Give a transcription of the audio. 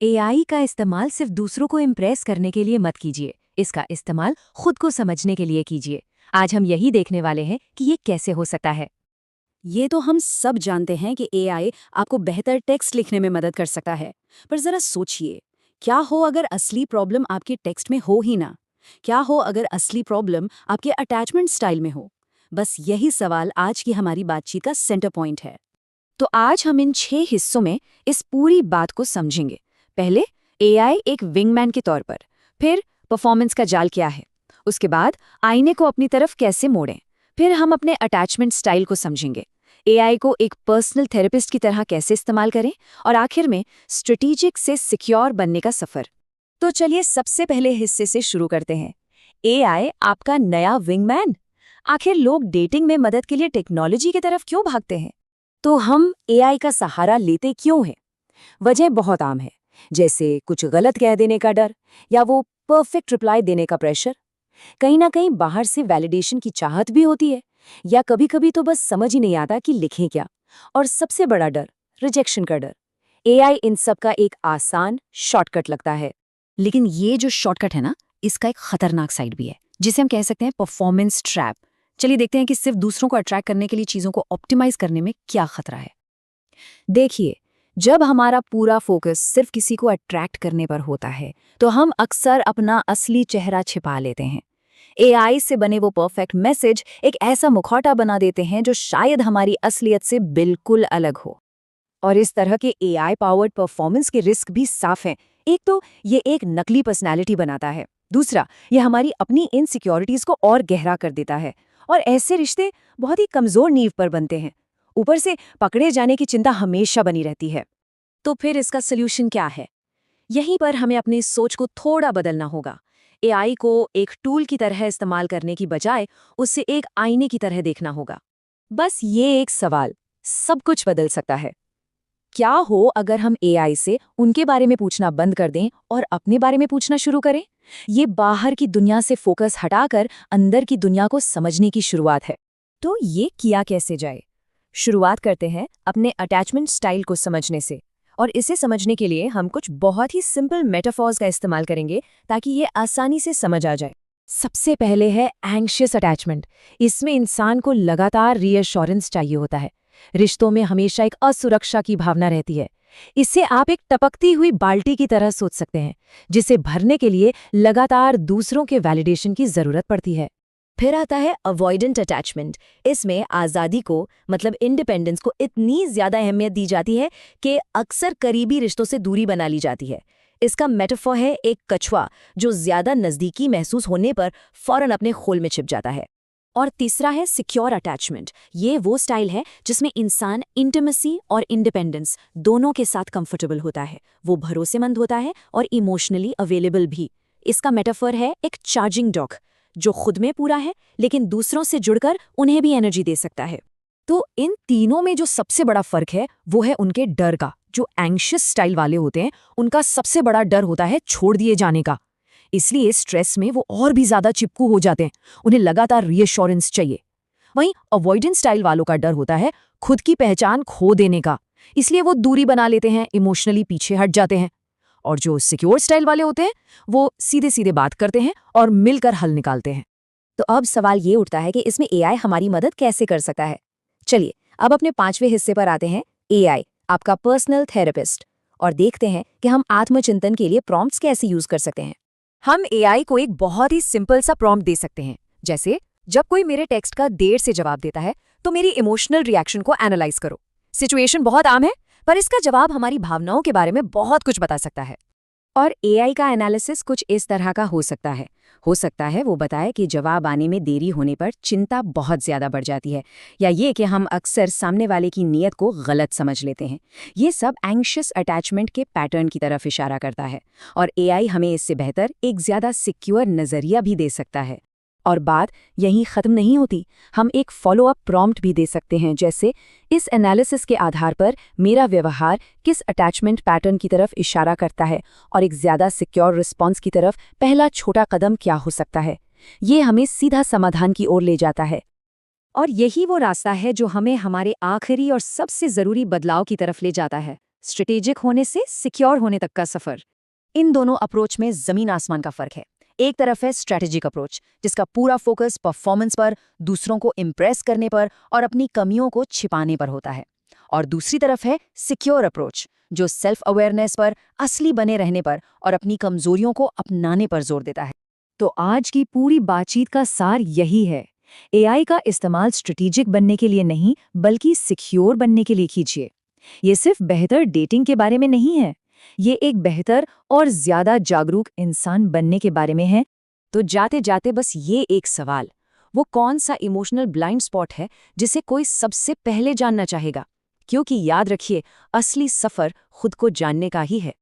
AI का इस्तेमाल सिर्फ दूसरों को इम्प्रेस करने के लिए मत कीजिए। इसका इस्तेमाल खुद को समझने के लिए कीजिए। आज हम यही देखने वाले हैं कि ये कैसे हो सकता है। ये तो हम सब जानते हैं कि एआई आपको बेहतर टेक्स्ट लिखने में मदद कर सकता है। पर जरा सोचिए, क्या हो अगर असली प्रॉब्लम आपके टेक्स्ट में हो ही ना? क्या हो अगर असली प्रॉब्लम आपके अटैचमेंट स्टाइल में हो? बस यही सवाल आज की हमारी बातचीत का सेंटर पॉइंट है। तो आज हम इन 6 हिस्सों में इस पूरी बात को समझेंगे। पहले, एआई एक विंगमैन के तौर पर। फिर, परफॉर्मेंस का जाल क्या है। उसके बाद, आईने को अपनी तरफ कैसे मोड़ें। फिर हम अपने अटैचमेंट स्टाइल को समझेंगे। एआई को एक पर्सनल थेरेपिस्ट की तरह कैसे इस्तेमाल करें। और आखिर में, स्ट्रेटेजिक से सिक्योर बनने का सफर। तो चलिए सबसे पहले हिस्से से शुरू करते हैं। एआई आपका नया विंगमैन। आखिर लोग डेटिंग में मदद के लिए टेक्नोलॉजी की तरफ क्यों भागते हैं? तो हम एआई का सहारा लेते क्यों हैं? वजह बहुत आम है, जैसे कुछ गलत कह देने का डर या वो परफेक्ट रिप्लाई देने का प्रेशर। कहीं ना कहीं बाहर से वैलिडेशन की चाहत भी होती है, या कभी-कभी तो बस समझ ही नहीं आता कि लिखें क्या। और सबसे बड़ा डर, रिजेक्शन का डर। एआई इन सब का एक आसान शॉर्टकट लगता है। लेकिन ये जो शॉर्टकट है ना, इसका एक खतरनाक साइड भी है, जिसे हम कह सकते हैं परफॉर्मेंस ट्रैप। चलिए देखते हैं कि सिर्फ दूसरों को अट्रैक्ट करने के लिए चीजों को ऑप्टिमाइज करने में क्या खतरा है। देखिए, जब हमारा पूरा फोकस सिर्फ किसी को अट्रैक्ट करने पर होता है, तो हम अक्सर अपना असली चेहरा छिपा लेते हैं। एआई से बने वो परफेक्ट मैसेज एक ऐसा मुखौटा बना देते हैं जो शायद हमारी असलियत से बिल्कुल अलग हो। और इस तरह के एआई पावर्ड परफॉर्मेंस के रिस्क भी साफ हैं। एक तो ये एक नकली पर्सनैलिटी बनाता है। दूसरा, ये हमारी अपनी इनसिक्योरिटीज को और गहरा कर देता है। और ऐसे रिश्ते बहुत ही कमजोर नींव पर बनते हैं। ऊपर से पकड़े जाने की चिंता हमेशा बनी रहती है। तो फिर इसका सल्यूशन क्या है? यहीं पर हमें अपनी सोच को थोड़ा बदलना होगा। एआई को एक टूल की तरह इस्तेमाल करने की बजाय उससे एक आईने की तरह देखना होगा। बस ये एक सवाल सब कुछ बदल सकता है। क्या हो अगर हम एआई से उनके बारे में पूछना बंद कर दें और अपने बारे में पूछना शुरू करें? ये बाहर की दुनिया से फोकस हटाकर अंदर की दुनिया को समझने की शुरुआत है। तो ये किया कैसे जाए? शुरुआत करते हैं अपने अटैचमेंट स्टाइल को समझने से। और इसे समझने के लिए हम कुछ बहुत ही सिंपल मेटाफॉर्स का इस्तेमाल करेंगे, ताकि ये आसानी से समझ आ जाए। सबसे पहले है एंग्शियस अटैचमेंट। इसमें इंसान को लगातार रीअश्योरेंस चाहिए होता है। रिश्तों में हमेशा एक असुरक्षा की भावना रहती है। इसे आप एक टपकती हुई बाल्टी की तरह सोच सकते हैं, जिसे भरने के लिए लगातार दूसरों के वैलिडेशन की जरूरत पड़ती है। फिर आता है अवॉइडेंट अटैचमेंट। इसमें आज़ादी को, मतलब इंडिपेंडेंस को, इतनी ज़्यादा अहमियत दी जाती है कि अक्सर करीबी रिश्तों से दूरी बना ली जाती है। इसका मेटाफोर है एक कछुआ जो ज़्यादा नज़दीकी महसूस होने पर फौरन अपने खोल में छिप जाता है। और तीसरा है सिक्योर अटैचमेंट। ये वो स्टाइल है जिसमें इंसान इंटीमेसी और इंडिपेंडेंस दोनों के साथ कंफर्टेबल होता है। वो भरोसेमंद होता है और इमोशनली अवेलेबल भी। इसका मेटाफोर है एक चार्जिंग डॉक, जो खुद में पूरा है लेकिन दूसरों से जुड़कर उन्हें भी एनर्जी दे सकता है। तो इन तीनों में जो सबसे बड़ा फर्क है वो है उनके डर का। जो एंग्शियस स्टाइल वाले होते हैं, उनका सबसे बड़ा डर होता है छोड़ दिए जाने का। इसलिए स्ट्रेस में वो और भी ज्यादा चिपकू हो जाते हैं। उन्हें लगातार रीअश्योरेंस चाहिए। वहीं अवॉइडेंस स्टाइल वालों का डर होता है खुद की पहचान खो देने का। इसलिए वो दूरी बना लेते हैं, इमोशनली पीछे हट जाते हैं। और जो सिक्योर स्टाइल वाले होते हैं, वो सीधे सीधे बात करते हैं और मिलकर हल निकालते हैं। तो अब सवाल ये उठता है कि इसमें एआई हमारी मदद कैसे कर सकता है। चलिए अब अपने 5वें हिस्से पर आते हैं, एआई आपका पर्सनल थेरेपिस्ट, और देखते हैं कि हम आत्मचिंतन के लिए प्रॉम्प्ट्स कैसे यूज कर सकते हैं। हम एआई को एक बहुत ही सिंपल सा प्रॉम्प्ट दे सकते हैं, जैसे जब कोई मेरे टेक्स्ट का देर से जवाब देता है तो मेरी इमोशनल रिएक्शन को एनालाइज करो। सिचुएशन बहुत आम है, पर इसका जवाब हमारी भावनाओं के बारे में बहुत कुछ बता सकता है। और एआई का एनालिसिस कुछ इस तरह का हो सकता है। वो बताए कि जवाब आने में देरी होने पर चिंता बहुत ज़्यादा बढ़ जाती है, या ये कि हम अक्सर सामने वाले की नीयत को गलत समझ लेते हैं। ये सब एंग्शियस अटैचमेंट के पैटर्न की तरफ इशारा करता है। और एआई हमें इससे बेहतर एक ज़्यादा सिक्योर नज़रिया भी दे सकता है। और बात यहीं ख़त्म नहीं होती। हम एक फॉलोअप प्रॉम्प्ट भी दे सकते हैं, जैसे इस एनालिसिस के आधार पर मेरा व्यवहार किस अटैचमेंट पैटर्न की तरफ इशारा करता है, और एक ज़्यादा सिक्योर रिस्पॉन्स की तरफ पहला छोटा कदम क्या हो सकता है। ये हमें सीधा समाधान की ओर ले जाता है। और यही वो रास्ता है जो हमें हमारे आखिरी और सबसे ज़रूरी बदलाव की तरफ ले जाता है। स्ट्रेटेजिक होने से सिक्योर होने तक का सफर। इन दोनों अप्रोच में जमीन आसमान का फर्क है। एक तरफ है स्ट्रेटेजिक अप्रोच, जिसका पूरा फोकस परफॉर्मेंस पर, दूसरों को इम्प्रेस करने पर और अपनी कमियों को छिपाने पर होता है। और दूसरी तरफ है सिक्योर अप्रोच, जो सेल्फ अवेयरनेस पर, असली बने रहने पर और अपनी कमजोरियों को अपनाने पर जोर देता है। तो आज की पूरी बातचीत का सार यही है, एआई का इस्तेमाल स्ट्रेटेजिक बनने के लिए नहीं, बल्कि सिक्योर बनने के लिए कीजिए। ये सिर्फ बेहतर डेटिंग के बारे में नहीं है, ये एक बेहतर और ज्यादा जागरूक इंसान बनने के बारे में है। तो जाते जाते बस ये एक सवाल, वो कौन सा इमोशनल ब्लाइंड स्पॉट है जिसे कोई सबसे पहले जानना चाहेगा? क्योंकि याद रखिए, असली सफर खुद को जानने का ही है।